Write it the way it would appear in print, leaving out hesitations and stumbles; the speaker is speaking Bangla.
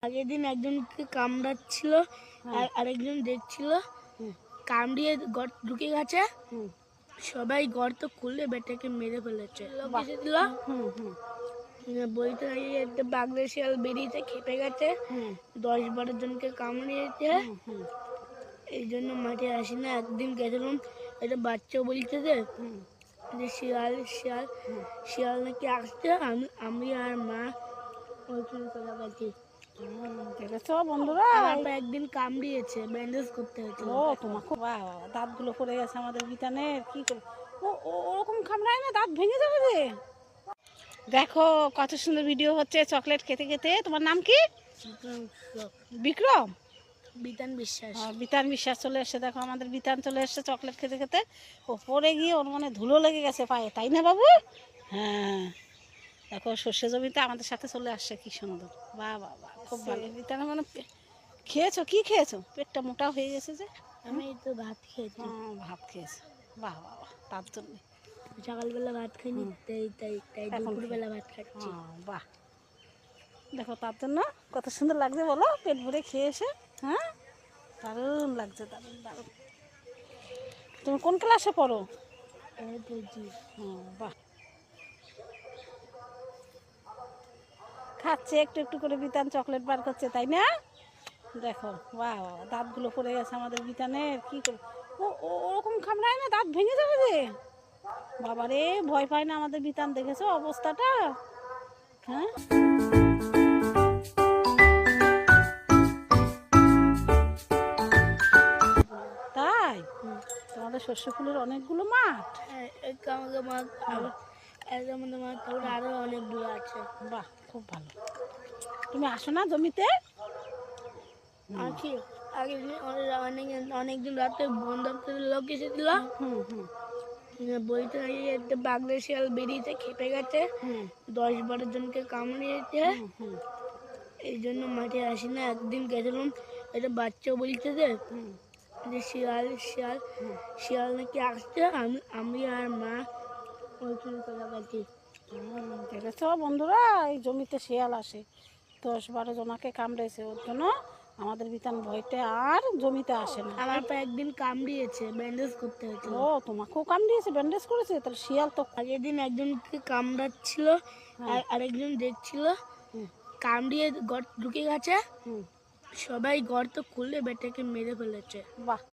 আগের দিন একজনকে কামড়াচ্ছিল, আর আরেকজন দেখছিল, কামড়িয়ে ঢুকে গেছে। সবাই গর্ত খুলে বেটাকে মেরে ফেলেছে। বইতে একটা বাগদা শিয়াল বেরিয়েছে, খেপে গেছে, 10-12 জনকে কামড়িয়েছে। এই জন্য মাঠে আসি না। একদিন গেছিলাম, একটা বাচ্চা বলছে যে শিয়াল শিয়াল শিয়াল নাকি আসছে, আমি আর মা ওইখানে চলে গেছি। দেখেছো বন্ধুরা, আমার একদিন কামড়িয়েছে, ব্যান্ডেজ করতে হয়েছিল। ও তোমাকে দাঁতগুলো পড়ে গেছে আমাদের বিতানের, কি করবো? ওরকম কামড়ায় না, দাঁত ভেঙে যাবে রে। দেখো কত সুন্দর ভিডিও হচ্ছে চকলেট খেতে খেতে। তোমার নাম কি? বিক্রম। বিতান বিশ্বাস। বিতান বিশ্বাস চলে এসছে। দেখো আমাদের বিতান চলে এসছে চকলেট খেতে খেতে। ও পড়ে গিয়ে ওর মনে ধুলো লেগে গেছে পায়ে, তাই না বাবু? হ্যাঁ, দেখো সর্ষে জমিতে আমাদের সাথে চলে আসছে, কি সুন্দর। বাহ বাহ বাহ, খুব ভালো। বিতান মানে খেয়েছো? কি খেয়েছো? পেটটা মোটা হয়ে গেছে যে। আমি তো ভাত খেয়েছি। ভাত খেয়েছো? বাহ বাহ বাহ, তার জন্য সকালবেলা ভাত খাইনি, তাই দুপুরবেলা ভাত খাচ্ছি। বাহ, দেখো তার জন্য কত সুন্দর লাগছে বলো, পেট ভরে খেয়ে এসে। হ্যাঁ, দারুণ লাগছে, দারুণ দারুণ। তুমি কোন ক্লাসে পড়ো? বাহ, খাচ্ছে একটু একটু করে বিতান, চকলেট বার করছে, তাই না? দেখো বাহ, দাঁতগুলো পড়ে গেছে আমাদের বিতানের, কি করবো? ওরকম কামড়ায় না, দাঁত ভেঙে যাবে রে। বাবারে, ভয় পায় না আমাদের বিতান, দেখেছো অবস্থাটা? হ্যাঁ, তাই? তোমাদের শস্য ফুলের অনেকগুলো মাঠ? আরো অনেকগুলো আছে। বাহ, খুব ভালো। তুমি আসো না জমিতে? আছি। অনেকদিন রাতে বন দপ্তরের লোক এসেছিল। বইতে একটা বাগদা শিয়াল বেরিয়েছে, খেপে গেছে, 10-12 জনকে কামড়িয়েছে। এই জন্য মাঠে আসি না। একদিন গেছিলাম, একটা বাচ্চা বলছে যে শিয়াল শিয়াল শিয়াল নাকি আসছে, আমি আর মা ওইখানে চলে গেছি। দেখেছো বন্ধুরা, এই জমিতে শিয়াল আসে, 10-12 জনাকে কামড়েছে, ওর জন্য আমাদের বিতান ভয়তে আর জমিতে আসে না। আমার পা একদিন কামড়িয়েছে, ব্যান্ডেজ করতে হয়েছিল। ও তোমাকেও কামড়িয়েছে, ব্যান্ডেজ করেছে? তাহলে শিয়াল তো আগের দিন একজনকে কামড়াচ্ছিল, আর আরেকজন দেখছিল, কামড়িয়ে ঢুকে গেছে। সবাই গর্ত খুলে বেটাকে মেরে ফেলেছে। বাহ।